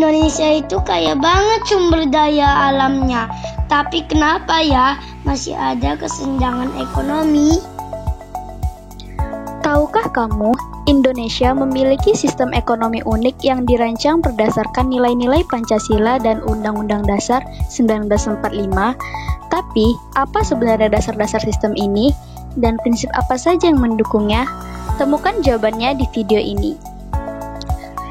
Indonesia itu kaya banget sumber daya alamnya. Tapi kenapa ya masih ada kesenjangan ekonomi? Tahukah kamu, Indonesia memiliki sistem ekonomi unik yang dirancang berdasarkan nilai-nilai Pancasila dan Undang-Undang Dasar 1945. Tapi, apa sebenarnya dasar-dasar sistem ini? Dan prinsip apa saja yang mendukungnya? Temukan jawabannya di video ini.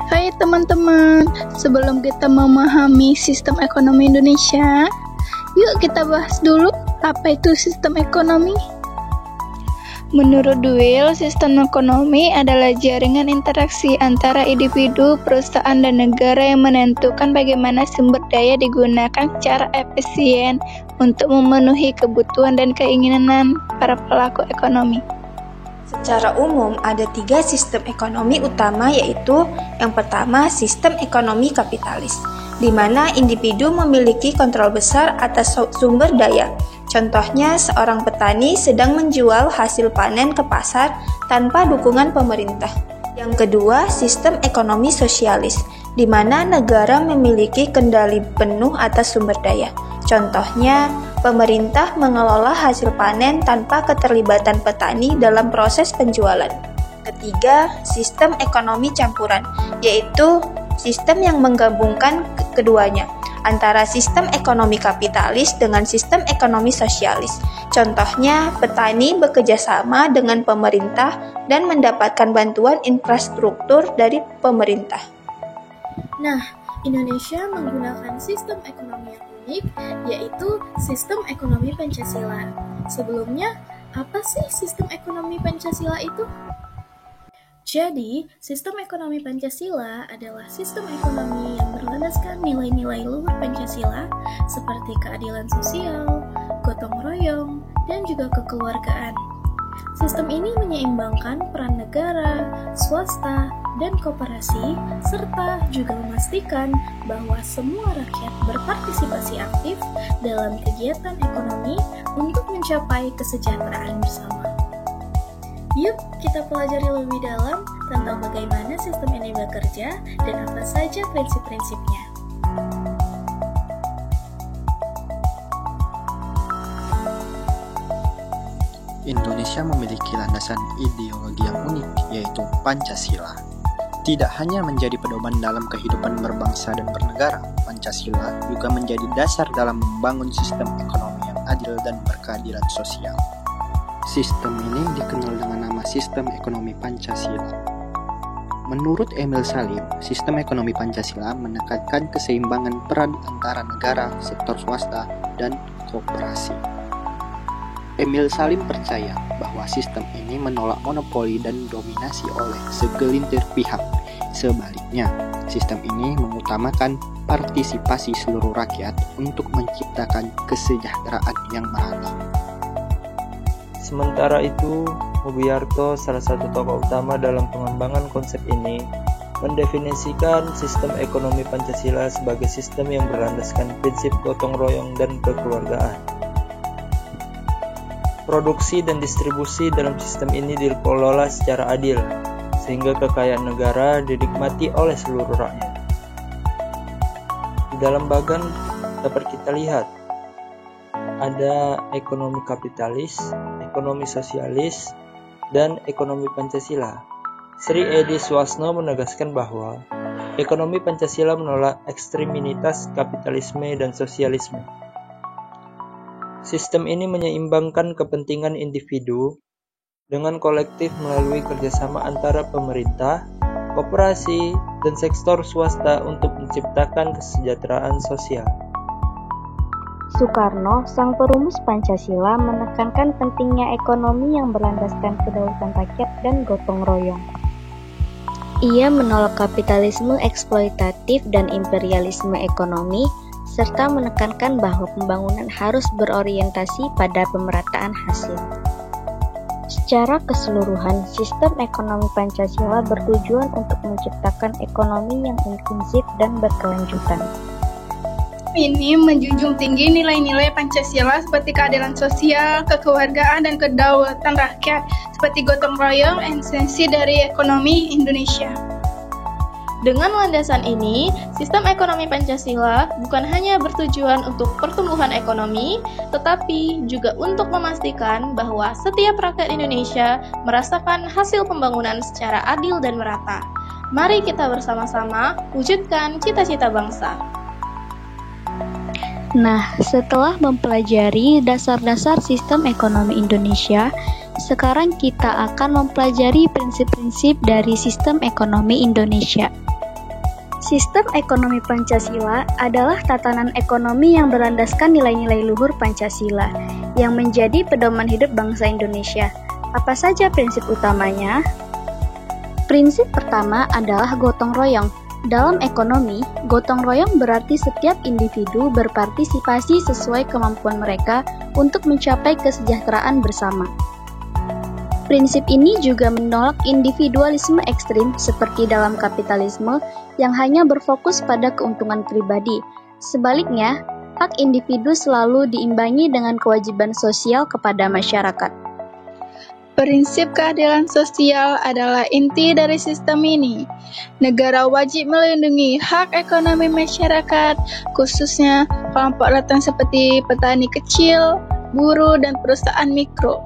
Hai teman-teman, sebelum kita memahami sistem ekonomi Indonesia, yuk kita bahas dulu apa itu sistem ekonomi. Menurut Dewey, sistem ekonomi adalah jaringan interaksi antara individu, perusahaan, dan negara yang menentukan bagaimana sumber daya digunakan secara efisien untuk memenuhi kebutuhan dan keinginan para pelaku ekonomi. Secara umum, ada 3 sistem ekonomi utama, yaitu yang pertama, sistem ekonomi kapitalis, di mana individu memiliki kontrol besar atas sumber daya. Contohnya, seorang petani sedang menjual hasil panen ke pasar tanpa dukungan pemerintah. Yang kedua, sistem ekonomi sosialis, di mana negara memiliki kendali penuh atas sumber daya. Contohnya, pemerintah mengelola hasil panen tanpa keterlibatan petani dalam proses penjualan. Ketiga, sistem ekonomi campuran, yaitu sistem yang menggabungkan keduanya, antara sistem ekonomi kapitalis dengan sistem ekonomi sosialis. Contohnya, petani bekerja sama dengan pemerintah dan mendapatkan bantuan infrastruktur dari pemerintah. Nah, Indonesia menggunakan sistem ekonomi yang unik, yaitu sistem ekonomi Pancasila. Sebelumnya, apa sih sistem ekonomi Pancasila itu? Jadi, sistem ekonomi Pancasila adalah sistem ekonomi yang berlandaskan nilai-nilai luhur Pancasila seperti keadilan sosial, gotong royong, dan juga kekeluargaan. Sistem ini menyeimbangkan peran negara, swasta, dan koperasi, serta juga memastikan bahwa semua rakyat berpartisipasi aktif dalam kegiatan ekonomi untuk mencapai kesejahteraan bersama. Yuk, kita pelajari lebih dalam tentang bagaimana sistem ini bekerja dan apa saja prinsip-prinsipnya. Indonesia memiliki landasan ideologi yang unik, yaitu Pancasila. Tidak hanya menjadi pedoman dalam kehidupan berbangsa dan bernegara, Pancasila juga menjadi dasar dalam membangun sistem ekonomi yang adil dan berkeadilan sosial. Sistem ini dikenal dengan nama Sistem Ekonomi Pancasila. Menurut Emil Salim, sistem ekonomi Pancasila menekankan keseimbangan peran antara negara, sektor swasta, dan koperasi. Emil Salim percaya bahwa sistem ini menolak monopoli dan dominasi oleh segelintir pihak. Sebaliknya, sistem ini mengutamakan partisipasi seluruh rakyat untuk menciptakan kesejahteraan yang merata. Sementara itu, Mugyarto, salah satu tokoh utama dalam pengembangan konsep ini, mendefinisikan sistem ekonomi Pancasila sebagai sistem yang berlandaskan prinsip gotong royong dan kekeluargaan. Produksi dan distribusi dalam sistem ini dikelola secara adil, sehingga kekayaan negara dinikmati oleh seluruh rakyat. Di dalam bagan dapat kita lihat, ada ekonomi kapitalis, ekonomi sosialis, dan ekonomi Pancasila. Sri Edi Suwasno menegaskan bahwa ekonomi Pancasila menolak ekstremitas kapitalisme dan sosialisme. Sistem ini menyeimbangkan kepentingan individu dengan kolektif melalui kerjasama antara pemerintah, koperasi, dan sektor swasta untuk menciptakan kesejahteraan sosial. Soekarno, sang perumus Pancasila, menekankan pentingnya ekonomi yang berlandaskan kedaulatan rakyat dan gotong royong. Ia menolak kapitalisme eksploitatif dan imperialisme ekonomi, serta menekankan bahwa pembangunan harus berorientasi pada pemerataan hasil. Secara keseluruhan, sistem ekonomi Pancasila bertujuan untuk menciptakan ekonomi yang inklusif dan berkelanjutan. Ini menjunjung tinggi nilai-nilai Pancasila seperti keadilan sosial, kekeluargaan, dan kedaulatan rakyat, seperti gotong royong, esensi dari ekonomi Indonesia. Dengan landasan ini, sistem ekonomi Pancasila bukan hanya bertujuan untuk pertumbuhan ekonomi, tetapi juga untuk memastikan bahwa setiap rakyat Indonesia merasakan hasil pembangunan secara adil dan merata. Mari kita bersama-sama wujudkan cita-cita bangsa. Nah, setelah mempelajari dasar-dasar sistem ekonomi Indonesia, sekarang kita akan mempelajari prinsip-prinsip dari sistem ekonomi Indonesia. Sistem ekonomi Pancasila adalah tatanan ekonomi yang berlandaskan nilai-nilai luhur Pancasila, yang menjadi pedoman hidup bangsa Indonesia. Apa saja prinsip utamanya? Prinsip pertama adalah gotong royong. Dalam ekonomi, gotong royong berarti setiap individu berpartisipasi sesuai kemampuan mereka untuk mencapai kesejahteraan bersama. Prinsip ini juga menolak individualisme ekstrim seperti dalam kapitalisme yang hanya berfokus pada keuntungan pribadi. Sebaliknya, hak individu selalu diimbangi dengan kewajiban sosial kepada masyarakat. Prinsip keadilan sosial adalah inti dari sistem ini. Negara wajib melindungi hak ekonomi masyarakat, khususnya kelompok rentan seperti petani kecil, buruh, dan perusahaan mikro.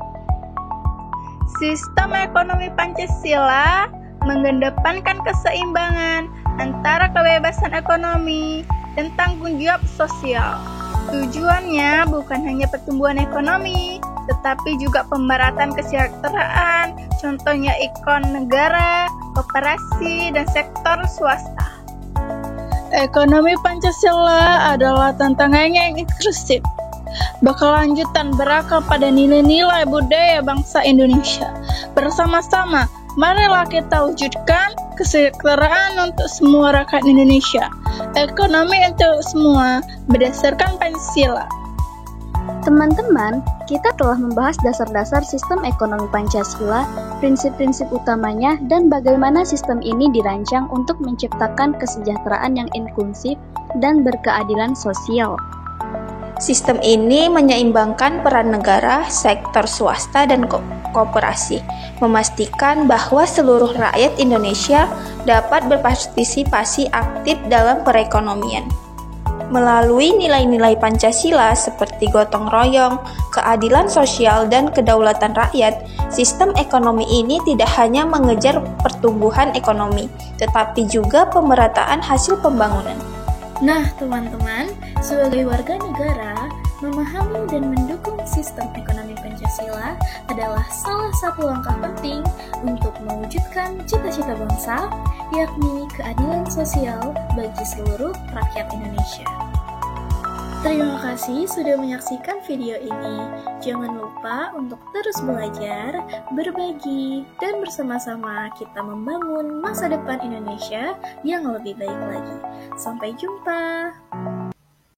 Sistem ekonomi Pancasila mengedepankan keseimbangan antara kebebasan ekonomi dan tanggung jawab sosial. Tujuannya bukan hanya pertumbuhan ekonomi, tetapi juga pemerataan kesejahteraan, contohnya ikon negara, koperasi, dan sektor swasta. Ekonomi Pancasila adalah tantangan yang inklusif, berkelanjutan berakar pada nilai-nilai budaya bangsa Indonesia. Bersama-sama, marilah kita wujudkan kesejahteraan untuk semua rakyat Indonesia. Ekonomi untuk semua berdasarkan Pancasila. Teman-teman, kita telah membahas dasar-dasar sistem ekonomi Pancasila, prinsip-prinsip utamanya, dan bagaimana sistem ini dirancang untuk menciptakan kesejahteraan yang inklusif dan berkeadilan sosial. Sistem ini menyeimbangkan peran negara, sektor swasta, dan koperasi, memastikan bahwa seluruh rakyat Indonesia dapat berpartisipasi aktif dalam perekonomian. Melalui nilai-nilai Pancasila seperti gotong royong, keadilan sosial, dan kedaulatan rakyat, sistem ekonomi ini tidak hanya mengejar pertumbuhan ekonomi, tetapi juga pemerataan hasil pembangunan. Nah, teman-teman, sebagai warga negara, memahami dan mendukung sistem ekonomi Pancasila adalah salah satu langkah penting untuk mewujudkan cita-cita bangsa, yakni keadilan sosial bagi seluruh rakyat Indonesia. Terima kasih sudah menyaksikan video ini. Jangan lupa untuk terus belajar, berbagi, dan bersama-sama kita membangun masa depan Indonesia yang lebih baik lagi. Sampai jumpa!